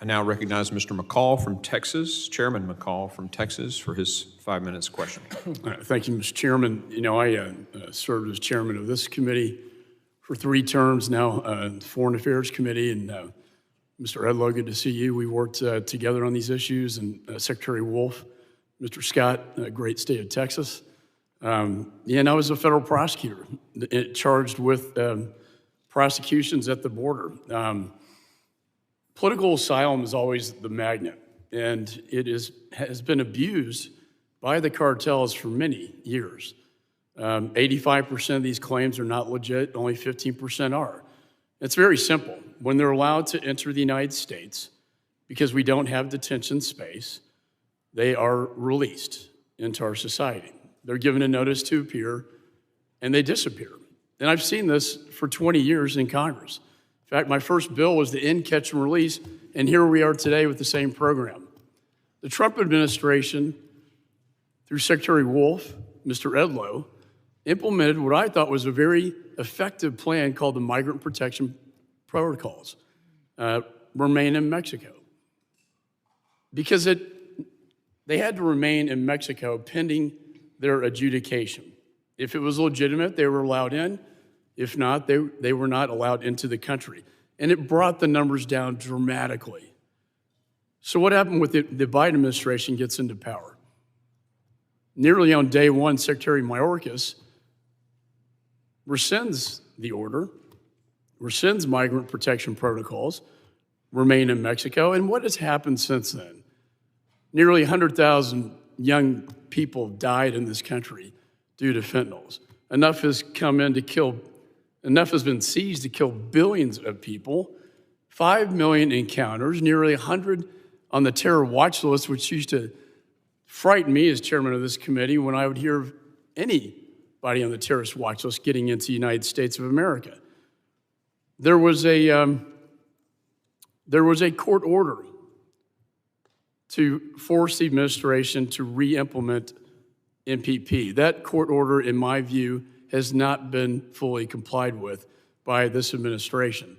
I now recognize Mr. McCaul from Texas, Chairman McCaul from Texas, for his 5 minutes question. Thank you, Mr. Chairman. You know, I served as chairman of this committee for 3 terms now, the Foreign Affairs Committee, and Mr. Edlow, good to see you. We worked together on these issues, and Secretary Wolf, Mr. Scott, great state of Texas. And I was a federal prosecutor charged with prosecutions at the border. Political asylum is always the magnet, and it has been abused by the cartels for many years. 85% of these claims are not legit, only 15% are. It's very simple. When they're allowed to enter the United States, because we don't have detention space, they are released into our society. They're given a notice to appear, and they disappear. And I've seen this for 20 years in Congress. In fact, my first bill was to end catch and release, and here we are today with the same program. The Trump administration, through Secretary Wolf, Mr. Edlow, implemented what I thought was a very effective plan called the Migrant Protection Protocols, remain in Mexico. Because they had to remain in Mexico pending their adjudication. If it was legitimate, they were allowed in. If not, they were not allowed into the country. And it brought the numbers down dramatically. So what happened with the Biden administration gets into power? Nearly on day one, Secretary Mayorkas rescinds the order, rescinds migrant protection protocols, remain in Mexico. And what has happened since then? Nearly 100,000 young people died in this country due to fentanyls. Enough has been seized to kill billions of people, 5 million encounters, nearly 100 on the terror watch list, which used to frighten me as chairman of this committee when I would hear of anybody on the terrorist watch list getting into the United States of America. There was a court order to force the administration to re-implement MPP. That court order, in my view, has not been fully complied with by this administration.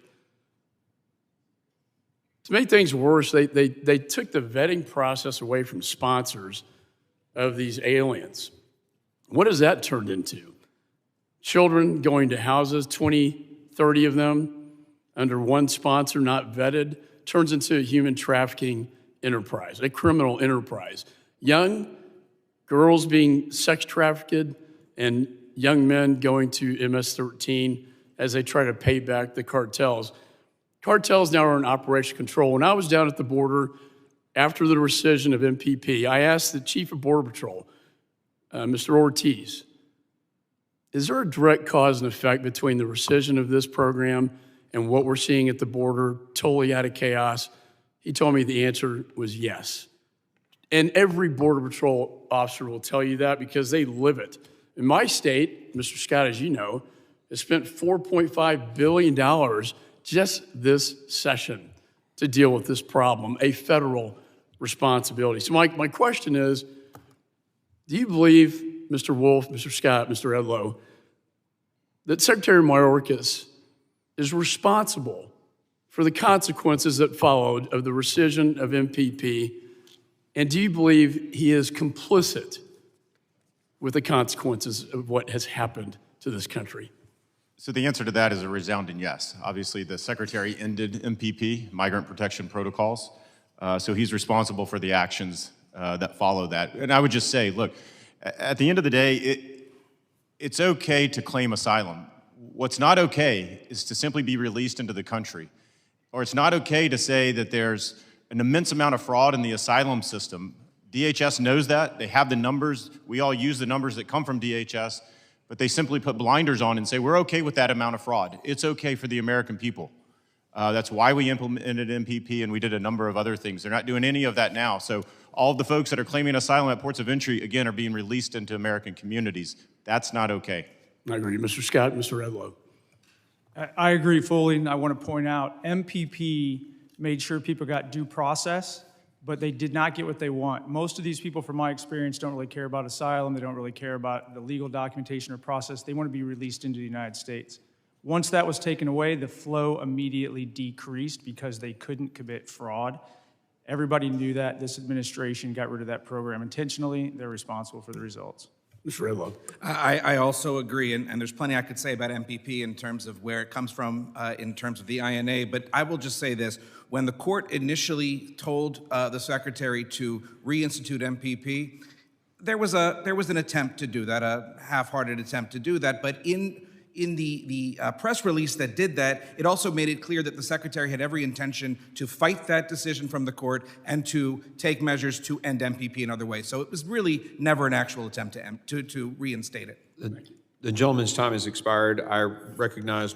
To make things worse, they took the vetting process away from sponsors of these aliens. What has that turned into? Children going to houses, 20, 30 of them, under one sponsor, not vetted, turns into a human trafficking enterprise, a criminal enterprise. Young girls being sex trafficked and young men going to MS-13 as they try to pay back the cartels. Cartels now are in operation control. When I was down at the border after the rescission of MPP, I asked the Chief of Border Patrol, Mr. Ortiz, is there a direct cause and effect between the rescission of this program and what we're seeing at the border, totally out of chaos? He told me the answer was yes. And every Border Patrol officer will tell you that because they live it. In my state, Mr. Scott, as you know, has spent $4.5 billion just this session to deal with this problem, a federal responsibility. So my question is, do you believe, Mr. Wolf, Mr. Scott, Mr. Edlow, that Secretary Mayorkas is responsible for the consequences that followed of the rescission of MPP? And do you believe he is complicit with the consequences of what has happened to this country? So the answer to that is a resounding yes. Obviously, the Secretary ended MPP, Migrant Protection Protocols, so he's responsible for the actions that follow that. And I would just say, look, at the end of the day, it's okay to claim asylum. What's not okay is to simply be released into the country. Or it's not okay to say that there's an immense amount of fraud in the asylum system. DHS knows that. They have the numbers. We all use the numbers that come from DHS, but they simply put blinders on and say, we're okay with that amount of fraud. It's okay for the American people. That's why we implemented MPP, and we did a number of other things. They're not doing any of that now. So all of the folks that are claiming asylum at ports of entry, again, are being released into American communities. That's not okay. I agree. Mr. Scott, Mr. Edlow. I agree fully, and I want to point out MPP made sure people got due process, but they did not get what they want. Most of these people, from my experience, don't really care about asylum. They don't really care about the legal documentation or process. They want to be released into the United States. Once that was taken away, the flow immediately decreased because they couldn't commit fraud. Everybody knew that. This administration got rid of that program intentionally. They're responsible for the results. Mr. Redlaw. I also agree, and there's plenty I could say about MPP in terms of where it comes from, in terms of the INA, but I will just say this. When the court initially told the secretary to reinstitute MPP, there was an attempt to do that, a half-hearted attempt to do that, but in the press release that did that, it also made it clear that the secretary had every intention to fight that decision from the court and to take measures to end MPP in other ways. So it was really never an actual attempt to reinstate it. The gentleman's time has expired. I recognize